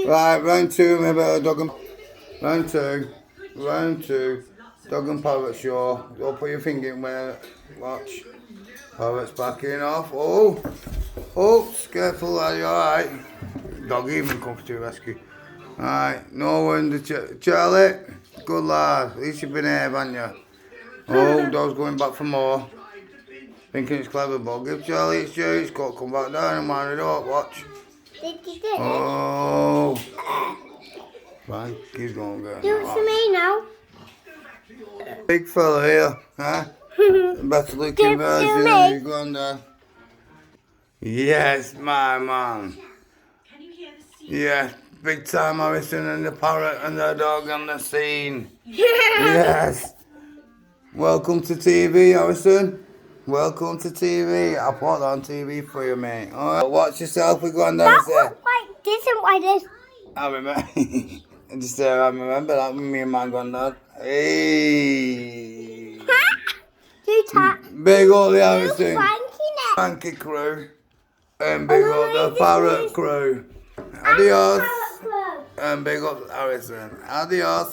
Right, round two, maybe a dog and... Round two. Dog and parrot show. Don't put your finger in where... Watch. Parrot's backing off. Oh, careful, are you alright? Dog even comes to your rescue. Alright, no wonder, Charlie. Good lad. At least you've been here, haven't you? Oh, dog's going back for more. Thinking it's clever, but give Charlie its due. It's got to come back down and wind it up. Watch. Oh. Right, he's going to get it. Do it for me now. Big fella here, huh? Better looking version of your granddad. Yes, my man. Yes, big time Harrison and the parrot and the dog on the scene. Yes. Welcome to TV, Harrison. Welcome to TV. I'll put that on TV for you, mate. Alright, watch yourself with granddad. That looked like different like this. I remember. I remember that with me and my granddad. Hey. Do tap. Big up the Harrison. Frankie crew. And big up the parrot crew. Adios. And big up Harrison. Adios.